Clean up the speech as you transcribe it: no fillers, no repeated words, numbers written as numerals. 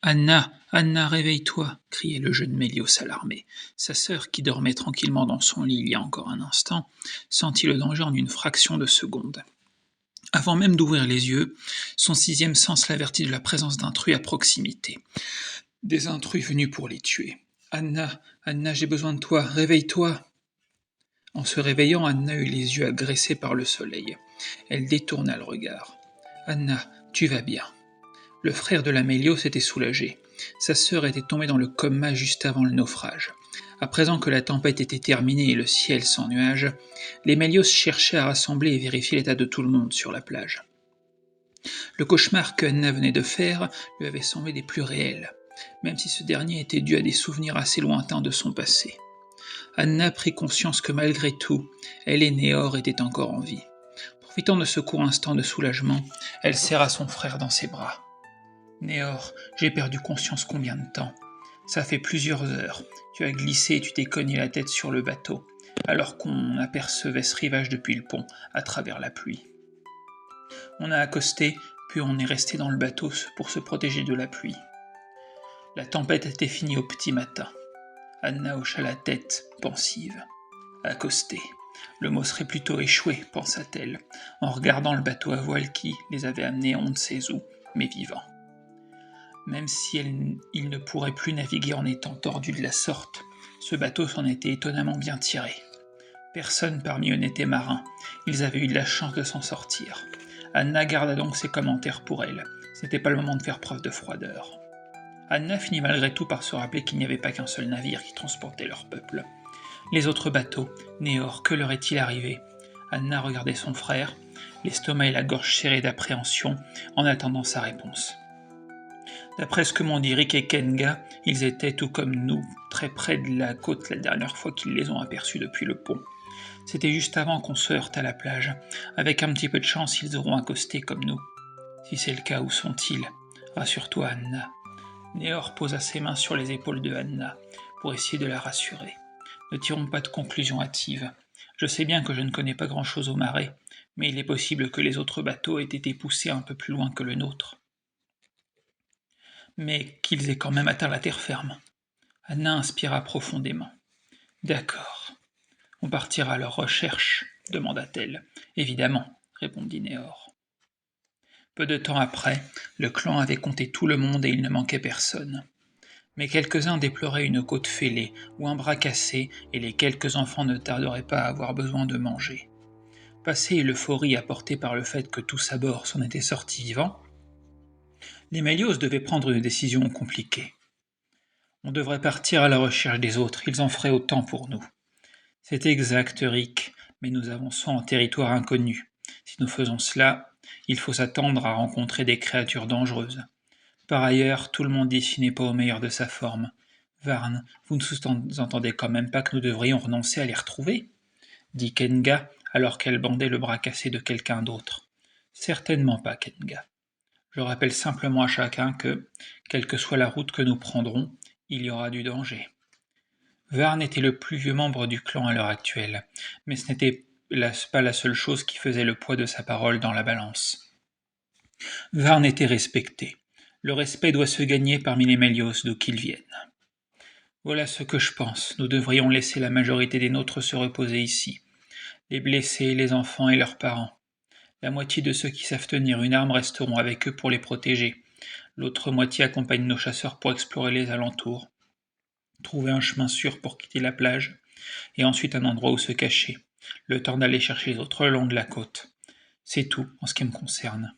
Anna, Anna, réveille-toi, criait le jeune Mélios alarmé. Sa sœur, qui dormait tranquillement dans son lit il y a encore un instant, sentit le danger en une fraction de seconde. Avant même d'ouvrir les yeux, son sixième sens l'avertit de la présence d'intrus à proximité. Des intrus venus pour les tuer. Anna, Anna, j'ai besoin de toi, réveille-toi. En se réveillant, Anna eut les yeux agressés par le soleil. Elle détourna le regard. Anna, tu vas bien. Le frère de la Mélios était soulagé. Sa sœur était tombée dans le coma juste avant le naufrage. À présent que la tempête était terminée et le ciel sans nuages, les Mélios cherchaient à rassembler et vérifier l'état de tout le monde sur la plage. Le cauchemar que Anna venait de faire lui avait semblé des plus réels, même si ce dernier était dû à des souvenirs assez lointains de son passé. Anna prit conscience que malgré tout, elle et Néor étaient encore en vie. Profitant de ce court instant de soulagement, elle serra son frère dans ses bras. Néor, j'ai perdu conscience combien de temps? Ça fait plusieurs heures. Tu as glissé et tu t'es cogné la tête sur le bateau, alors qu'on apercevait ce rivage depuis le pont, à travers la pluie. On a accosté, puis on est resté dans le bateau pour se protéger de la pluie. La tempête était finie au petit matin. Anna hocha la tête, pensive. Accosté. Le mot serait plutôt échoué, pensa-t-elle, en regardant le bateau à voile qui les avait amenés on ne sait où, mais vivant. Même si il ne pourrait plus naviguer en étant tordu de la sorte, ce bateau s'en était étonnamment bien tiré. Personne parmi eux n'était marin, ils avaient eu de la chance de s'en sortir. Anna garda donc ses commentaires pour elle, ce n'était pas le moment de faire preuve de froideur. Anna finit malgré tout par se rappeler qu'il n'y avait pas qu'un seul navire qui transportait leur peuple. Les autres bateaux, Néor, que leur est-il arrivé? Anna regardait son frère, l'estomac et la gorge serrés d'appréhension, en attendant sa réponse. D'après ce que m'ont dit Rick et Kenga, ils étaient, tout comme nous, très près de la côte la dernière fois qu'ils les ont aperçus depuis le pont. C'était juste avant qu'on se heurte à la plage. Avec un petit peu de chance, ils auront accosté comme nous. Si c'est le cas, où sont-ils? Rassure-toi, Anna. Néor posa ses mains sur les épaules de Anna, pour essayer de la rassurer. Ne tirons pas de conclusions hâtives. Je sais bien que je ne connais pas grand-chose au marais, mais il est possible que les autres bateaux aient été poussés un peu plus loin que le nôtre. Mais qu'ils aient quand même atteint la terre ferme. Anna inspira profondément. D'accord. On partira à leur recherche, demanda-t-elle. Évidemment, répondit Néor. Peu de temps après, le clan avait compté tout le monde et il ne manquait personne. Mais quelques-uns déploraient une côte fêlée ou un bras cassé, et les quelques enfants ne tarderaient pas à avoir besoin de manger. Passée l'euphorie apportée par le fait que tous à bord s'en étaient sortis vivants, les Mélios devaient prendre une décision compliquée. On devrait partir à la recherche des autres, ils en feraient autant pour nous. C'est exact, Rick, mais nous avançons en territoire inconnu. Si nous faisons cela, il faut s'attendre à rencontrer des créatures dangereuses. Par ailleurs, tout le monde ici n'est pas au meilleur de sa forme. Varn, vous ne sous-entendez quand même pas que nous devrions renoncer à les retrouver? Dit Kenga, alors qu'elle bandait le bras cassé de quelqu'un d'autre. Certainement pas, Kenga. Je rappelle simplement à chacun que, quelle que soit la route que nous prendrons, il y aura du danger. Varn était le plus vieux membre du clan à l'heure actuelle, mais ce n'était pas la seule chose qui faisait le poids de sa parole dans la balance. Varn était respecté. Le respect doit se gagner parmi les Mélios d'où qu'ils viennent. Voilà ce que je pense. Nous devrions laisser la majorité des nôtres se reposer ici. Les blessés, les enfants et leurs parents. La moitié de ceux qui savent tenir une arme resteront avec eux pour les protéger. L'autre moitié accompagne nos chasseurs pour explorer les alentours. Trouver un chemin sûr pour quitter la plage, et ensuite un endroit où se cacher, le temps d'aller chercher les autres le long de la côte. C'est tout en ce qui me concerne.